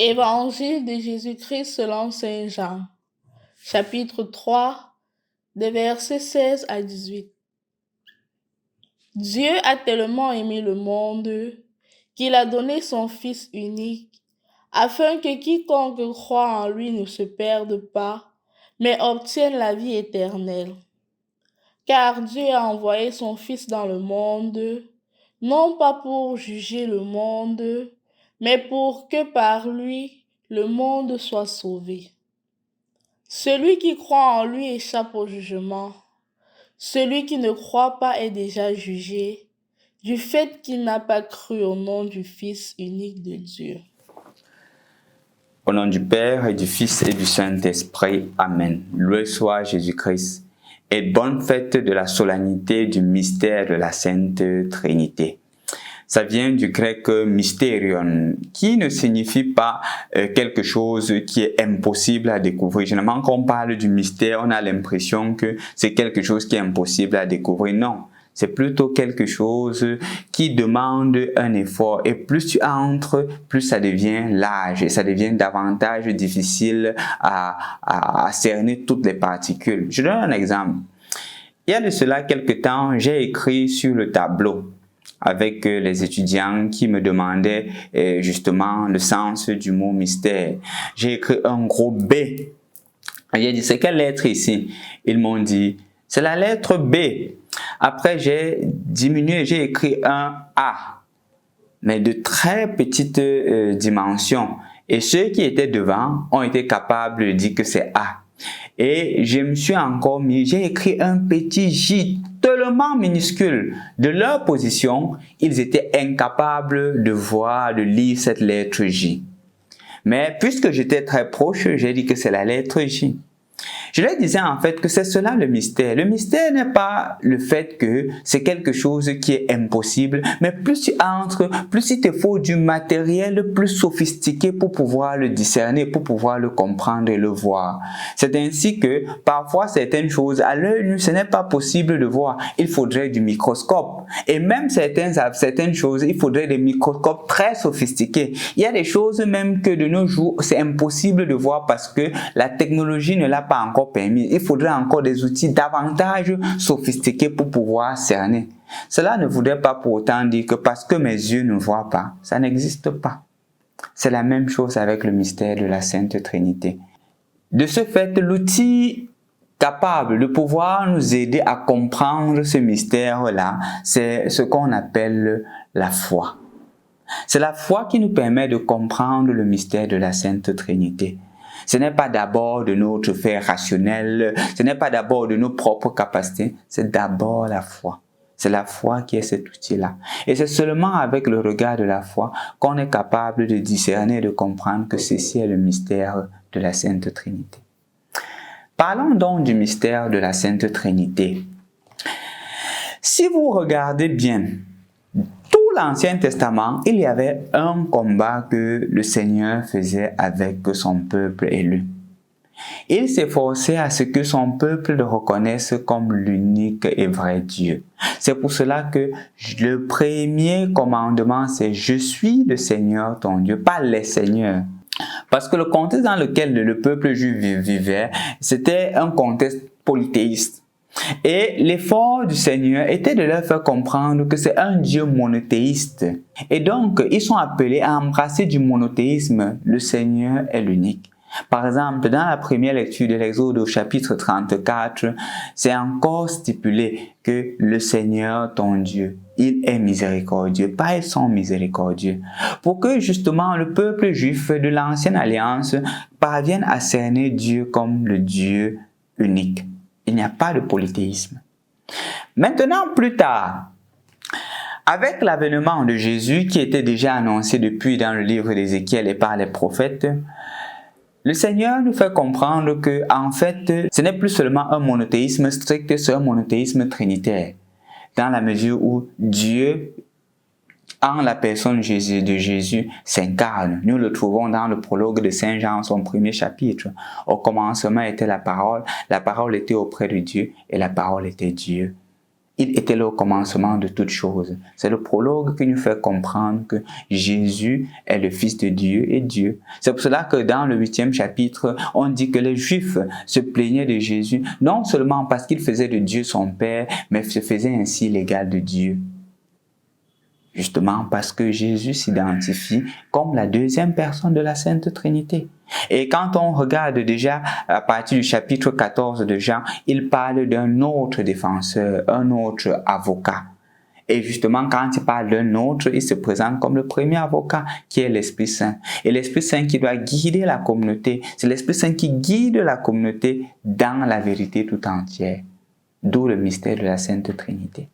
Évangile de Jésus-Christ selon saint Jean, chapitre 3, des versets 16 à 18. Dieu a tellement aimé le monde qu'il a donné son Fils unique, afin que quiconque croit en lui ne se perde pas, mais obtienne la vie éternelle. Car Dieu a envoyé son Fils dans le monde, non pas pour juger le monde, mais pour que par lui le monde soit sauvé. Celui qui croit en lui échappe au jugement. Celui qui ne croit pas est déjà jugé, du fait qu'il n'a pas cru au nom du Fils unique de Dieu. Au nom du Père et du Fils et du Saint-Esprit, Amen. Loué soit Jésus-Christ. Et bonne fête de la solennité du mystère de la Sainte Trinité. Ça vient du grec mysterion, qui ne signifie pas quelque chose qui est impossible à découvrir. Généralement, quand on parle du mystère, on a l'impression que c'est quelque chose qui est impossible à découvrir. Non, c'est plutôt quelque chose qui demande un effort. Et plus tu entres, plus ça devient large et ça devient davantage difficile à cerner toutes les particules. Je donne un exemple. Il y a de cela quelque temps, j'ai écrit sur le tableau avec les étudiants qui me demandaient justement le sens du mot mystère. J'ai écrit un gros B. J'ai dit, c'est quelle lettre ici? Ils m'ont dit, c'est la lettre B. Après, j'ai diminué, j'ai écrit un A, mais de très petite dimension. Et ceux qui étaient devant ont été capables de dire que c'est A. Et je me suis encore mis, j'ai écrit un petit J tellement minuscule. De leur position, ils étaient incapables de voir, de lire cette lettre J. Mais puisque j'étais très proche, j'ai dit que c'est la lettre J. Je leur disais en fait que c'est cela le mystère. Le mystère n'est pas le fait que c'est quelque chose qui est impossible, mais plus tu entres, plus il te faut du matériel plus sophistiqué pour pouvoir le discerner, pour pouvoir le comprendre et le voir. C'est ainsi que parfois certaines choses, à l'œil nu, ce n'est pas possible de voir. Il faudrait du microscope. Et même certaines choses, il faudrait des microscopes très sophistiqués. Il y a des choses même que de nos jours, c'est impossible de voir parce que la technologie ne l'a pas encore permis. Il faudrait encore des outils davantage sophistiqués pour pouvoir cerner. Cela ne voudrait pas pour autant dire que parce que mes yeux ne voient pas, ça n'existe pas. C'est la même chose avec le mystère de la Sainte Trinité. De ce fait, l'outil capable de pouvoir nous aider à comprendre ce mystère-là, c'est ce qu'on appelle la foi. C'est la foi qui nous permet de comprendre le mystère de la Sainte Trinité. Ce n'est pas d'abord de notre fait rationnel, ce n'est pas d'abord de nos propres capacités, c'est d'abord la foi. C'est la foi qui est cet outil-là. Et c'est seulement avec le regard de la foi qu'on est capable de discerner et de comprendre que ceci est le mystère de la Sainte Trinité. Parlons donc du mystère de la Sainte Trinité. Si vous regardez bien, l'Ancien Testament, il y avait un combat que le Seigneur faisait avec son peuple élu. Il s'efforçait à ce que son peuple le reconnaisse comme l'unique et vrai Dieu. C'est pour cela que le premier commandement, c'est « Je suis le Seigneur ton Dieu », pas « les seigneurs ». Parce que le contexte dans lequel le peuple juif vivait, c'était un contexte polythéiste. Et l'effort du Seigneur était de leur faire comprendre que c'est un Dieu monothéiste. Et donc, ils sont appelés à embrasser du monothéisme. Le Seigneur est l'unique. Par exemple, dans la première lecture de l'Exode au chapitre 34, c'est encore stipulé que le Seigneur, ton Dieu, il est miséricordieux, pas ils sont miséricordieux. Pour que justement le peuple juif de l'ancienne alliance parvienne à cerner Dieu comme le Dieu unique. Il n'y a pas de polythéisme. Maintenant, plus tard, avec l'avènement de Jésus qui était déjà annoncé depuis dans le livre d'Ézéchiel et par les prophètes, le Seigneur nous fait comprendre que, en fait, ce n'est plus seulement un monothéisme strict, c'est un monothéisme trinitaire. Dans la mesure où Dieu, en la personne de Jésus, s'incarne. Nous le trouvons dans le prologue de Saint Jean, son premier chapitre. Au commencement était la parole était auprès de Dieu et la parole était Dieu. Il était le commencement de toutes choses. C'est le prologue qui nous fait comprendre que Jésus est le Fils de Dieu et Dieu. C'est pour cela que dans le 8e chapitre, on dit que les Juifs se plaignaient de Jésus, non seulement parce qu'il faisait de Dieu son Père, mais se faisait ainsi l'égal de Dieu. Justement parce que Jésus s'identifie comme la deuxième personne de la Sainte Trinité. Et quand on regarde déjà à partir du chapitre 14 de Jean, il parle d'un autre défenseur, un autre avocat. Et justement, quand il parle d'un autre, il se présente comme le premier avocat, qui est l'Esprit Saint. Et l'Esprit Saint qui doit guider la communauté, c'est l'Esprit Saint qui guide la communauté dans la vérité tout entière. D'où le mystère de la Sainte Trinité.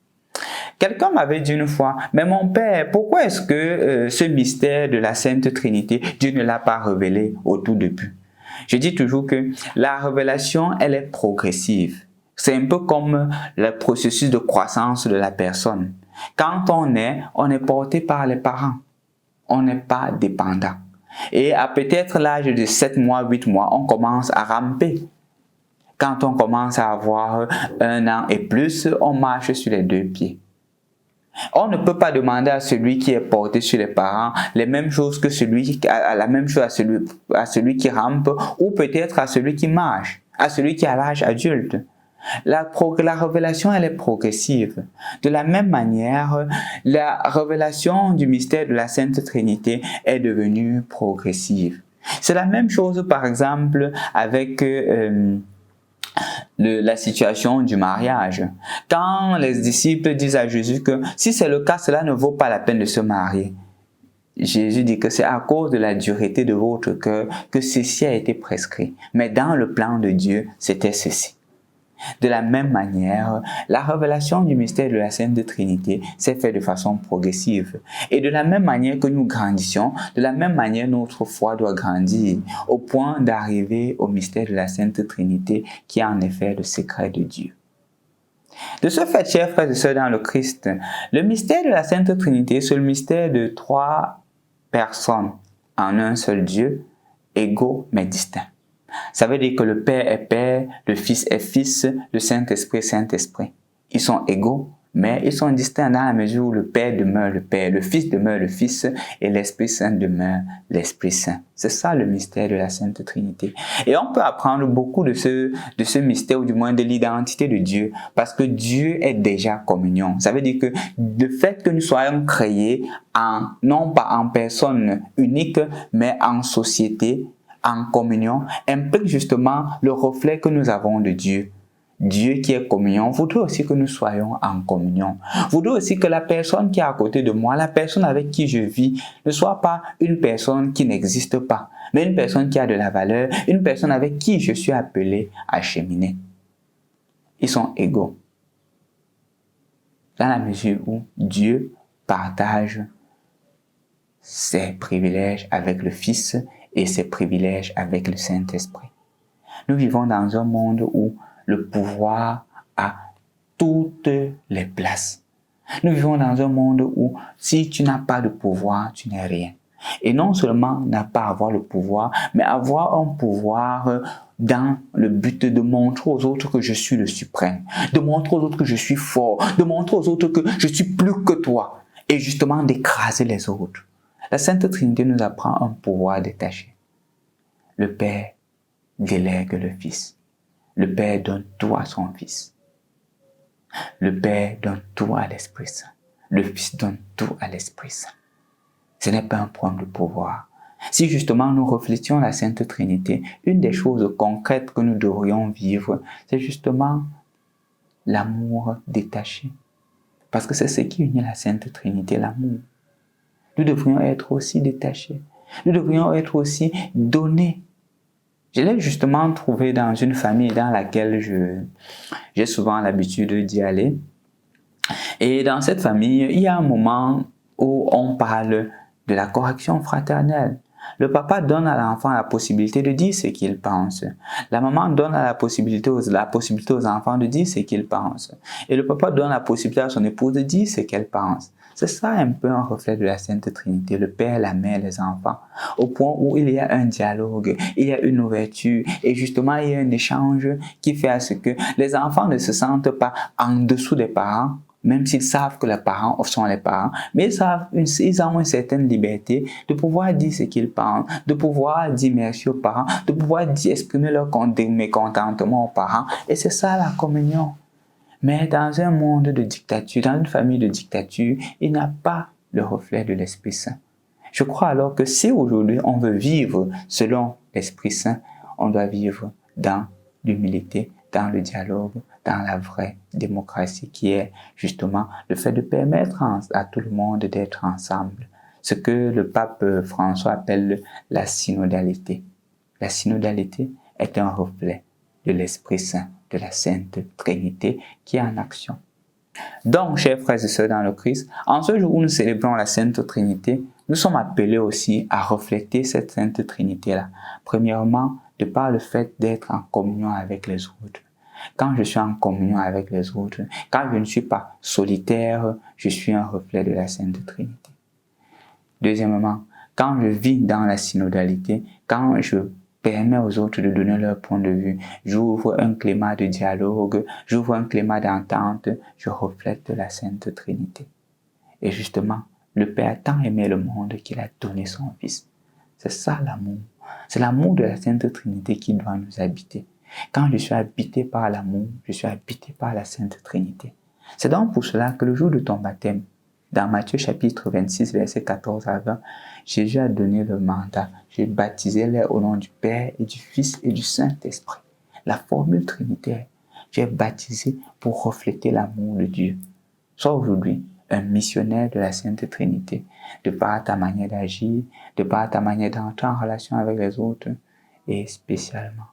Quelqu'un m'avait dit une fois, mais mon père, pourquoi est-ce que ce mystère de la Sainte Trinité, Dieu ne l'a pas révélé au tout début? Je dis toujours que la révélation, elle est progressive. C'est un peu comme le processus de croissance de la personne. Quand on est porté par les parents. On n'est pas dépendant. Et à peut-être l'âge de 7 mois, 8 mois, on commence à ramper. Quand on commence à avoir 1 an et plus, on marche sur les 2 pieds. On ne peut pas demander à celui qui est porté sur les parents les mêmes choses que la même chose à celui qui rampe ou peut-être à celui qui marche, à celui qui a l'âge adulte. La révélation, elle est progressive. De la même manière, la révélation du mystère de la Sainte Trinité est devenue progressive. C'est la même chose, par exemple, avec la situation du mariage. Quand les disciples disent à Jésus que si c'est le cas, cela ne vaut pas la peine de se marier. Jésus dit que c'est à cause de la dureté de votre cœur que ceci a été prescrit. Mais dans le plan de Dieu, c'était ceci. De la même manière, la révélation du mystère de la Sainte Trinité s'est faite de façon progressive. Et de la même manière que nous grandissons, de la même manière notre foi doit grandir, au point d'arriver au mystère de la Sainte Trinité qui est en effet le secret de Dieu. De ce fait, chers frères et sœurs dans le Christ, le mystère de la Sainte Trinité, c'est le mystère de 3 personnes en un seul Dieu, égaux mais distincts. Ça veut dire que le Père est Père, le Fils est Fils, le Saint-Esprit est Saint-Esprit. Ils sont égaux, mais ils sont distincts dans la mesure où le Père demeure le Père, le Fils demeure le Fils et l'Esprit Saint demeure l'Esprit Saint. C'est ça le mystère de la Sainte Trinité. Et on peut apprendre beaucoup de ce mystère, ou du moins de l'identité de Dieu, parce que Dieu est déjà communion. Ça veut dire que le fait que nous soyons créés non pas en personne unique, mais en société, en communion, implique justement le reflet que nous avons de Dieu. Dieu qui est communion voudrait aussi que nous soyons en communion. Voudrait aussi que la personne qui est à côté de moi, la personne avec qui je vis, ne soit pas une personne qui n'existe pas, mais une personne qui a de la valeur, une personne avec qui je suis appelé à cheminer. Ils sont égaux. Dans la mesure où Dieu partage ses privilèges avec le Fils et ses privilèges avec le Saint-Esprit. Nous vivons dans un monde où le pouvoir a toutes les places. Nous vivons dans un monde où si tu n'as pas de pouvoir, tu n'es rien. Et non seulement n'a pas avoir le pouvoir, mais avoir un pouvoir dans le but de montrer aux autres que je suis le suprême, de montrer aux autres que je suis fort, de montrer aux autres que je suis plus que toi, et justement d'écraser les autres. La Sainte Trinité nous apprend un pouvoir détaché. Le Père délègue le Fils. Le Père donne tout à son Fils. Le Père donne tout à l'Esprit Saint. Le Fils donne tout à l'Esprit Saint. Ce n'est pas un problème de pouvoir. Si justement nous reflétions la Sainte Trinité, une des choses concrètes que nous devrions vivre, c'est justement l'amour détaché. Parce que c'est ce qui unit la Sainte Trinité, l'amour. Nous devrions être aussi détachés. Nous devrions être aussi donnés. Je l'ai justement trouvé dans une famille dans laquelle j'ai souvent l'habitude d'y aller. Et dans cette famille, il y a un moment où on parle de la correction fraternelle. Le papa donne à l'enfant la possibilité de dire ce qu'il pense. La maman donne la possibilité aux enfants de dire ce qu'ils pensent. Et le papa donne la possibilité à son épouse de dire ce qu'elle pense. C'est ça un peu un reflet de la Sainte Trinité, le Père, la Mère, les enfants. Au point où il y a un dialogue, il y a une ouverture et justement il y a un échange qui fait à ce que les enfants ne se sentent pas en dessous des parents, même s'ils savent que les parents sont les parents, mais ils ont une certaine liberté de pouvoir dire ce qu'ils pensent, de pouvoir dire merci aux parents, de pouvoir exprimer leur mécontentement aux parents. Et c'est ça la communion. Mais dans un monde de dictature, dans une famille de dictature, il n'y a pas le reflet de l'Esprit Saint. Je crois alors que si aujourd'hui on veut vivre selon l'Esprit Saint, on doit vivre dans l'humilité, dans le dialogue, dans la vraie démocratie qui est justement le fait de permettre à tout le monde d'être ensemble. Ce que le pape François appelle la synodalité. La synodalité est un reflet de l'Esprit Saint, de la Sainte Trinité qui est en action. Donc, chers frères et sœurs dans le Christ, en ce jour où nous célébrons la Sainte Trinité, nous sommes appelés aussi à refléter cette Sainte Trinité-là. Premièrement, de par le fait d'être en communion avec les autres. Quand je suis en communion avec les autres, quand je ne suis pas solitaire, je suis un reflet de la Sainte Trinité. Deuxièmement, quand je vis dans la synodalité, quand je permets aux autres de donner leur point de vue, j'ouvre un climat de dialogue, j'ouvre un climat d'entente, je reflète la Sainte Trinité. Et justement, le Père a tant aimé le monde qu'il a donné son Fils. C'est ça l'amour. C'est l'amour de la Sainte Trinité qui doit nous habiter. Quand je suis habité par l'amour, je suis habité par la Sainte Trinité. C'est donc pour cela que le jour de ton baptême, dans Matthieu chapitre 26, versets 14 à 20, Jésus a donné le mandat. J'ai baptisé les au nom du Père et du Fils et du Saint-Esprit. La formule trinitaire, j'ai baptisé pour refléter l'amour de Dieu. Sois aujourd'hui un missionnaire de la Sainte Trinité, de par ta manière d'agir, de par ta manière d'entrer en relation avec les autres, et spécialement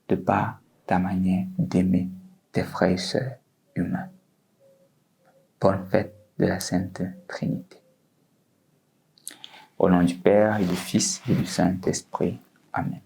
de par ta manière d'aimer tes frères et sœurs humains. Bonne fête de la Sainte Trinité. Au nom du Père et du Fils et du Saint-Esprit. Amen.